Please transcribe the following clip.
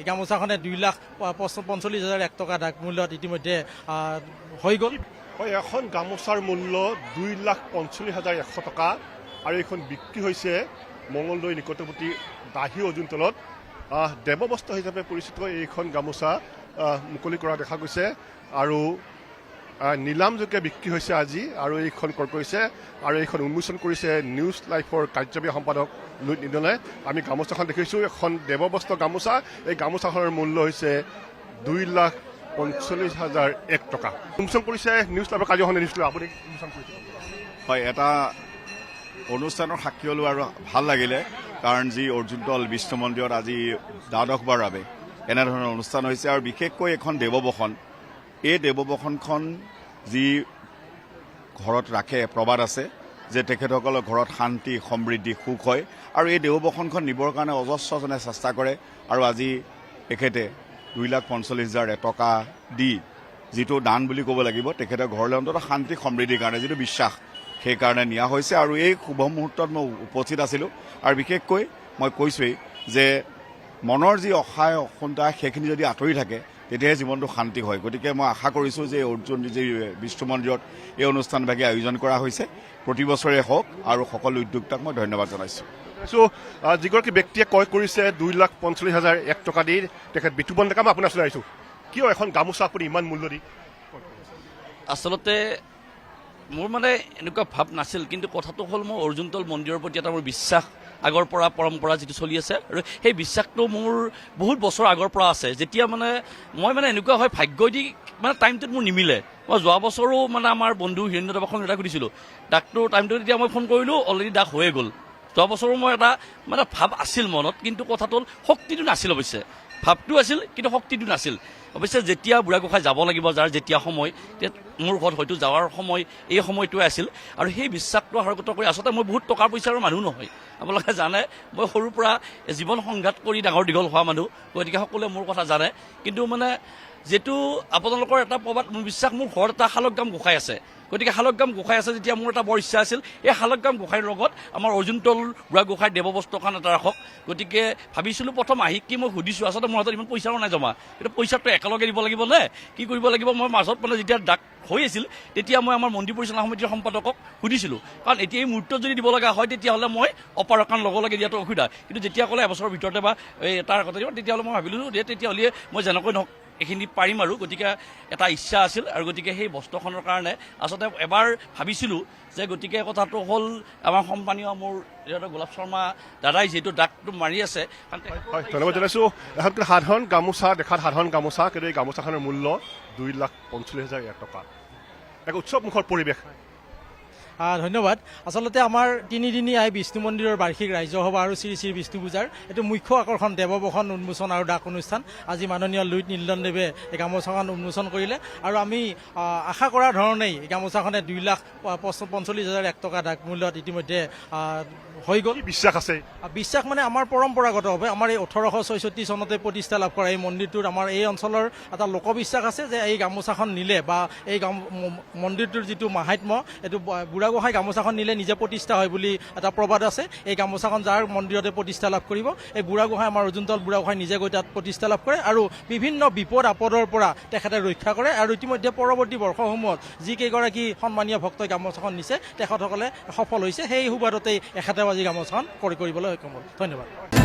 গামোচাখনে 2,45,001 টকা ডাক মূল্যত ইতিমধ্যে হৈ গ'ল। হয়, এখন গামোচাৰ মূল্য 2,45,100 টকা আৰু এইখন বিক্ৰী হৈছে মঙলদৈ নিকটৱৰ্তী দাহি অজুনতলত। দেৱবস্ত্ৰ হিচাপে পৰিচিত এইখন গামোচা মুকলি কৰা দেখা গৈছে আৰু নিলামযোগে বিক্ৰী হৈছে আজি আৰু এইখন ক্ৰয় কৰিছে আৰু এইখন উন্মোচন কৰিছে নিউজ লাইফৰ কাৰ্যবাহী সম্পাদক লুইত নিদনে। আমি গামোচাখন দেখিছোঁ, এখন দেৱবস্ত্ৰ গামোচা। এই গামোচাখনৰ মূল্য হৈছে 2,45,001 টকা। উন্মোচন কৰিছে নিউজ লাইফৰ কাৰ্যবাহী নিউজ লাইফ। আপুনি উন্মোচন কৰিছে? হয়, এটা অনুষ্ঠানৰ সাক্ষী হ'লো আৰু ভাল লাগিলে, কাৰণ যি অৰ্জুনতল বিষ্ণু মন্দিৰত আজি দ্বাদশবাৰ বাবে এনেধৰণৰ অনুষ্ঠান হৈছে আৰু বিশেষকৈ এখন দেৱবসন। এই দেৱবসনখন যি ঘৰত ৰাখে প্ৰবাদ আছে যে তেখেতসকলৰ ঘৰত শান্তি সমৃদ্ধি সুখ হয় আৰু এই দেৱবসনখন নিবৰ কাৰণে অজস্ৰজনে চেষ্টা কৰে আৰু আজি তেখেতে 2,45,001 টকা দি যিটো দান বুলি ক'ব লাগিব, তেখেতৰ ঘৰলৈ অন্ততঃ শান্তি সমৃদ্ধিৰ কাৰণে যিটো বিশ্বাস সেইকাৰণে নিয়া হৈছে আৰু এই শুভ মুহূৰ্তত মই উপস্থিত আছিলোঁ। আৰু বিশেষকৈ মই কৈছোঁৱেই যে মনৰ যি অসায় অসন্তা সেইখিনি যদি আঁতৰি থাকে তেতিয়াহে জীৱনটো শান্তি হয়। গতিকে মই আশা কৰিছোঁ যে অৰ্জুন যি বিষ্ণু মন্দিৰত এই অনুষ্ঠানভাগি আয়োজন কৰা হৈছে প্ৰতি বছৰে হওক আৰু সকলো উদ্যোক্তাক মই ধন্যবাদ জনাইছোঁ। যিগৰাকী ব্যক্তিয়ে ক্ৰয় কৰিছে 2,45,001 টকা দি, তেখেত বিতুপন ডেকা, মই আপোনাৰ ওচৰলৈ আহিছোঁ। কিয় এখন গামোচা আপুনি ইমান মূল্য দি? আচলতে মোৰ মানে এনেকুৱা ভাৱ নাছিল, কিন্তু কথাটো হ'ল মই অৰ্জুনতল মন্দিৰৰ প্ৰতি এটা মোৰ বিশ্বাস আগৰ পৰা পৰম্পৰা যিটো চলি আছে আৰু সেই বিশ্বাসটো মোৰ বহুত বছৰ আগৰ পৰা আছে। যেতিয়া মানে মই মানে এনেকুৱা হয় ভাগ্য দি মানে টাইমটোত মোৰ নিমিলে। মই যোৱা বছৰো মানে আমাৰ বন্ধু হিৰণ্যদেৱক এটা সুধিছিলোঁ ডাকটোৰ টাইমটো, তেতিয়া মই ফোন কৰিলোঁ অলৰেডি ডাক হৈয়ে গ'ল। যোৱা বছৰো মই এটা মানে ভাৱ আছিল মনত, কিন্তু কথাটো হ'ল শক্তিটো নাছিল। অৱশ্যে ভাৱটো আছিল কিন্তু শক্তিটো নাছিল। অৱশ্যে যেতিয়া বুঢ়াগোসাঁই যাব লাগিব, যাৰ যেতিয়া সময়, মোৰ ঘৰত হয়তো যোৱাৰ সময় এই সময়টোৱে আছিল আৰু সেই বিশ্বাসটো আৰোগত কৰি আচলতে মই বহুত টকা পইচাৰ মানুহ নহয়। আপোনালোকে জানে মই সৰুৰ পৰা জীৱন সংঘাত কৰি ডাঙৰ দীঘল হোৱা মানুহ, গতিকে সকলোৱে মোৰ কথা জানে। কিন্তু মানে যিটো আপোনালোকৰ এটা প্ৰবাদ, মোৰ বিশ্বাস মোৰ ঘৰত এটা শালগ্ৰাম গোসাঁই আছে। গতিকে শালগ্ৰাম গোসাঁই আছে যেতিয়া মোৰ এটা বৰ ইচ্ছা আছিল এই শালগ্ৰাম গোসাঁইৰ লগত আমাৰ অৰ্জুনতল বুঢ়াগোসাঁইৰ দেৱবস্ত্ৰখন এটা ৰাখক। গতিকে ভাবিছিলোঁ প্ৰথম আহি কি মই সুধিছোঁ, আচলতে মোৰ হাতত ইমান পইচাও নাই জমা, কিন্তু পইচাটো একেলগে দিব লাগিব নে কি কৰিব লাগিব। মই মাজত মানে যেতিয়া ডাক হৈ আছিল তেতিয়া মই আমাৰ মন্দিৰ পৰিচালনা সমিতিৰ সম্পাদকক সুধিছিলোঁ, কাৰণ এতিয়া এই মুহূৰ্তত যদি দিব লগা হয় তেতিয়াহ'লে মই অপাৰকান লগে লগে দিয়াটো অসুবিধা। কিন্তু যেতিয়া ক'লে এবছৰৰ ভিতৰতে বা তাৰ আগতে দিব, তেতিয়াহ'লে মই ভাবিলোঁ যে তেতিয়াহ'লে মই যেনেকৈ নহওক এইখিনি পাৰিম আৰু। গতিকে এটা ইচ্ছা আছিল আৰু গতিকে সেই বস্ত্ৰখনৰ কাৰণে আচলতে এবাৰ ভাবিছিলোঁ যে গতিকে কথাটো হ'ল আমাৰ সন্মানীয় মোৰ গোলাপ শৰ্মা দাদাই যিহেতু ডাকটো মাৰি আছে। ধন্যবাদ জনাইছোঁ। এখন সাধাৰণ গামোচা, দেখাত সাধাৰণ গামোচা, কিন্তু এই গামোচাখনৰ মূল্য 2,45,001 টকা। এক উৎসৱমুখৰ পৰিৱেশ। ধন্যবাদ। আচলতে আমাৰ তিনিদিনীয়া বিষ্ণু মন্দিৰৰ বাৰ্ষিক ৰাজ্যসভা আৰু শ্ৰী শ্ৰী বিষ্ণু পূজাৰ এইটো মুখ্য আকৰ্ষণ দেৱবসন উন্মোচন আৰু ডাক অনুষ্ঠান। আজি মাননীয় লুইত নীলদণ্ডদেৱে এই গামোচাখন উন্মোচন কৰিলে আৰু আমি আশা কৰাৰ ধৰণেই এই গামোচাখনে 2,45,001 টকা ডাক মূল্যত ইতিমধ্যে হৈ গ'ল। বিশ্বাস আছে, বিশ্বাস মানে আমাৰ পৰম্পৰাগতভাৱে আমাৰ এই 1866 চনতে প্ৰতিষ্ঠা লাভ কৰা এই মন্দিৰটোত আমাৰ এই অঞ্চলৰ এটা লোকবিশ্বাস আছে যে এই গামোচাখন নিলে বা এই মন্দিৰটোৰ যিটো মাহাত্ম্য, এইটো বুঢ়াগোসাঁই গামোচাখন নিলে নিজে প্ৰতিষ্ঠা হয় বুলি এটা প্ৰবাদ আছে। এই গামোচাখন যাৰ মন্দিৰতে প্ৰতিষ্ঠা লাভ কৰিব, এই বুঢ়াগোসাঁই আমাৰ অৰ্জুনতল বুঢ়াগোসাঁই নিজে গৈ তাত প্ৰতিষ্ঠা লাভ কৰে আৰু বিভিন্ন বিপদ আপদৰ পৰা তেখেতে ৰক্ষা কৰে। আৰু ইতিমধ্যে পৰৱৰ্তী বৰ্ষসমূহত যিকেইগৰাকী সন্মানীয় ভক্তই গামোচাখন নিছে তেখেতসকলে সফল হৈছে। সেই সুবাদতেই এখেতেও আজি গামোচাখন কৰিবলৈ সক্ষম হ'ল। ধন্যবাদ।